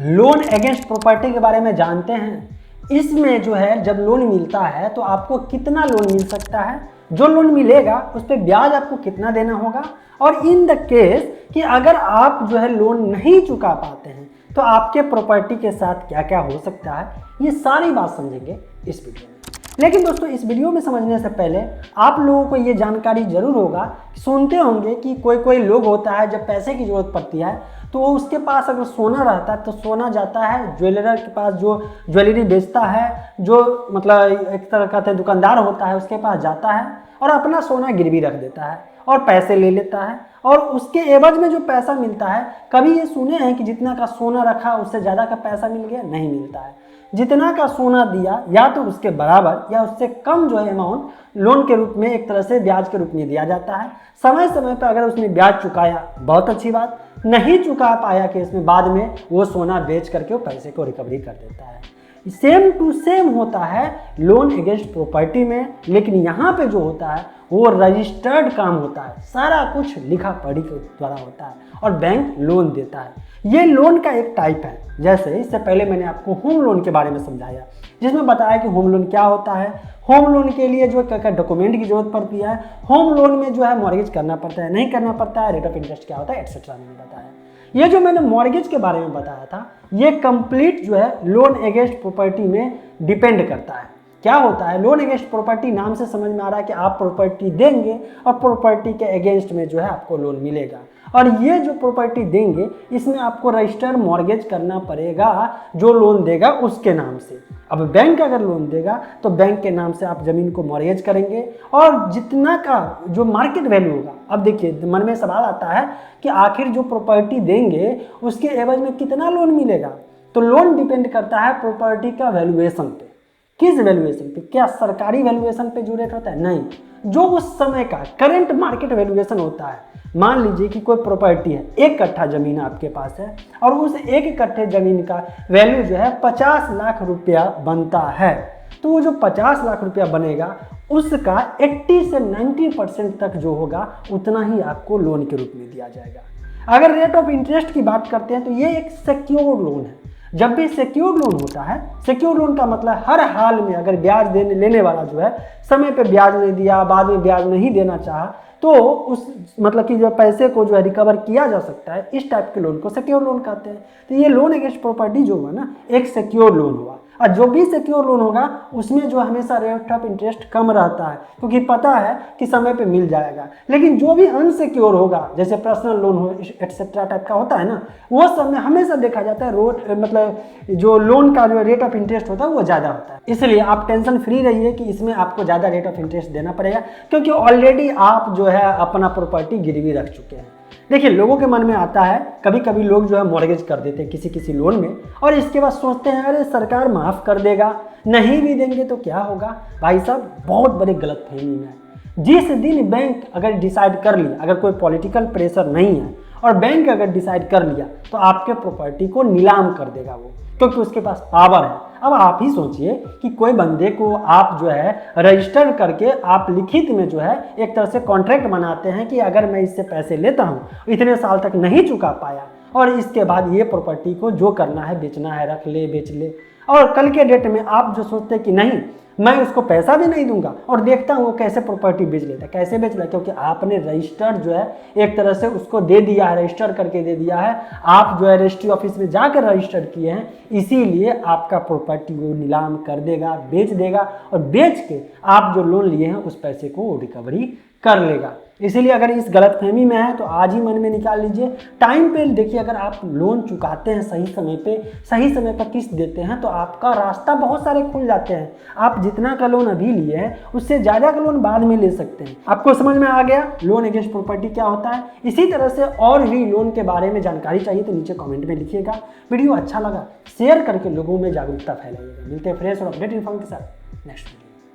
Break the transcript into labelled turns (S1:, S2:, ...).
S1: Loan against property के बारे में जानते हैं। इसमें जो है जब लोन मिलता है तो आपको कितना लोन मिल सकता है, जो लोन मिलेगा उस पर ब्याज आपको कितना देना होगा, और इन द केस कि अगर आप जो है लोन नहीं चुका पाते हैं तो आपके प्रॉपर्टी के साथ क्या क्या हो सकता है, ये सारी बात समझेंगे इस वीडियो में। लेकिन दोस्तों इस वीडियो में समझने से पहले आप लोगों को ये जानकारी जरूर होगा, सुनते होंगे कि कोई लोग होता है जब पैसे की जरूरत पड़ती है तो वो उसके पास अगर सोना रहता है तो सोना जाता है ज्वेलर के पास जो ज्वेलरी बेचता है, जो मतलब एक तरह का दुकानदार होता है उसके पास जाता है और अपना सोना गिरवी रख देता है और पैसे ले लेता है, और उसके एवज में जो पैसा मिलता है, कभी ये सुने हैं कि जितना का सोना रखा उससे ज़्यादा का पैसा मिल गया? नहीं मिलता है। जितना का सोना दिया या तो उसके बराबर या उससे कम जो है अमाउंट लोन के रूप में एक तरह से ब्याज के रूप में दिया जाता है। समय समय पर अगर उसने ब्याज चुकाया बहुत अच्छी बात, नहीं चुका पाया कि इसमें बाद में वो सोना बेच करके वो पैसे को रिकवरी कर देता है। सेम टू सेम होता है लोन अगेंस्ट प्रॉपर्टी में, लेकिन यहाँ पे जो होता है वो रजिस्टर्ड काम होता है, सारा कुछ लिखा पढ़ी के द्वारा होता है और बैंक लोन देता है। ये लोन का एक टाइप है। जैसे इससे पहले मैंने आपको होम लोन के बारे में समझाया, जिसमें बताया कि होम लोन क्या होता है, होम लोन के लिए जो क्या डॉक्यूमेंट की जरूरत पड़ती है, होम लोन में जो है मॉर्गेज करना पड़ता है नहीं करना पड़ता है, रेट ऑफ इंटरेस्ट क्या होता है, एक्सेट्रा मैंने बताया। ये जो मैंने मॉर्गेज के बारे में बताया था ये कंप्लीट जो है लोन अगेंस्ट प्रॉपर्टी में डिपेंड करता है। क्या होता है, लोन अगेंस्ट प्रॉपर्टी नाम से समझ में आ रहा है कि आप प्रॉपर्टी देंगे और प्रॉपर्टी के अगेंस्ट में जो है आपको लोन मिलेगा, और ये जो प्रॉपर्टी देंगे इसमें आपको रजिस्टर मॉर्गेज करना पड़ेगा जो लोन देगा उसके नाम से। अब बैंक अगर लोन देगा तो बैंक के नाम से आप ज़मीन को मॉर्गेज करेंगे और जितना का जो मार्केट वैल्यू होगा, अब देखिए मन में सवाल आता है कि आखिर जो प्रॉपर्टी देंगे उसके एवज में कितना लोन मिलेगा। तो लोन डिपेंड करता है प्रॉपर्टी का वैल्यूएशन पे। किस वैल्यूएशन पे? क्या सरकारी वैल्यूएशन पे जो रेट होता है? नहीं, जो उस समय का करंट मार्केट वैल्यूएशन होता है। मान लीजिए कि कोई प्रॉपर्टी है, 1 कट्ठा जमीन आपके पास है और उस 1 कट्ठे जमीन का वैल्यू जो है 50 लाख रुपया बनता है, तो वो जो 50 लाख रुपया बनेगा उसका 80 से 90% तक जो होगा उतना ही आपको लोन के रूप में दिया जाएगा। अगर रेट ऑफ इंटरेस्ट की बात करते हैं तो ये एक सिक्योर्ड लोन है। जब भी सिक्योर्ड लोन होता है, सिक्योर्ड लोन का मतलब हर हाल में अगर ब्याज लेने वाला जो है समय पे ब्याज नहीं दिया, बाद में ब्याज नहीं देना चाहा, तो उस मतलब कि जो पैसे को जो है रिकवर किया जा सकता है, इस टाइप के लोन को सिक्योर लोन कहते हैं। तो ये लोन अगेंस्ट प्रॉपर्टी जो हुआ ना, एक सिक्योर लोन हुआ, और जो भी सिक्योर लोन होगा उसमें जो हमेशा रेट ऑफ इंटरेस्ट कम रहता है क्योंकि पता है कि समय पे मिल जाएगा। लेकिन जो भी अनसिक्योर होगा, जैसे पर्सनल लोन हो एक्सेट्रा टाइप का होता है ना, वो सब में हमेशा देखा जाता है मतलब जो लोन का जो रेट ऑफ इंटरेस्ट होता है वो ज़्यादा होता है। इसलिए आप टेंशन फ्री रहिए कि इसमें आपको ज़्यादा रेट ऑफ इंटरेस्ट देना पड़ेगा, क्योंकि ऑलरेडी आप जो है अपना प्रॉपर्टी गिरवी रख चुके हैं। देखिए लोगों के मन में आता है, कभी कभी लोग जो है मॉर्गेज कर देते हैं किसी लोन में, और इसके बाद सोचते हैं अरे सरकार माफ़ कर देगा, नहीं भी देंगे तो क्या होगा। भाई साहब बहुत बड़ी गलतफहमी में है। जिस दिन बैंक अगर डिसाइड कर लिया, अगर कोई पॉलिटिकल प्रेशर नहीं है और बैंक अगर डिसाइड कर लिया तो आपके प्रॉपर्टी को नीलाम कर देगा वो, क्योंकि उसके पास पावर है। अब आप ही सोचिए कि कोई बंदे को आप जो है रजिस्टर करके आप लिखित में जो है एक तरह से कॉन्ट्रैक्ट बनाते हैं कि अगर मैं इससे पैसे लेता हूँ, इतने साल तक नहीं चुका पाया और इसके बाद ये प्रॉपर्टी को जो करना है, बेचना है, रख ले, बेच ले, और कल के डेट में आप जो सोचते हैं कि नहीं मैं उसको पैसा भी नहीं दूंगा, और देखता हूँ वो कैसे प्रॉपर्टी बेच लेता है। कैसे बेच रहा है? क्योंकि आपने रजिस्टर्ड जो है एक तरह से उसको दे दिया है, रजिस्टर करके दे दिया है, आप जो है रजिस्ट्री ऑफिस में जाकर रजिस्टर किए हैं, इसीलिए आपका प्रॉपर्टी वो नीलाम कर देगा, बेच देगा, और बेच के आप जो लोन लिए हैं उस पैसे को वो रिकवरी कर लेगा। इसीलिए अगर इस गलतफहमी में है तो आज ही मन में निकाल लीजिए। टाइम पे देखिए, अगर आप लोन चुकाते हैं सही समय पर किस्त देते हैं तो आपका रास्ता बहुत सारे खुल जाते हैं। आप जितना का लोन अभी लिए हैं उससे ज़्यादा का लोन बाद में ले सकते हैं। आपको समझ में आ गया लोन अगेंस्ट प्रॉपर्टी क्या होता है? इसी तरह से और भी लोन के बारे में जानकारी चाहिए तो नीचे कॉमेंट में लिखिएगा। वीडियो अच्छा लगा शेयर करके लोगों में जागरूकता फैलाइएगा। मिलते हैं फ्रेश और अपडेट इन्फॉर्मेशन के साथ नेक्स्ट वीडियो।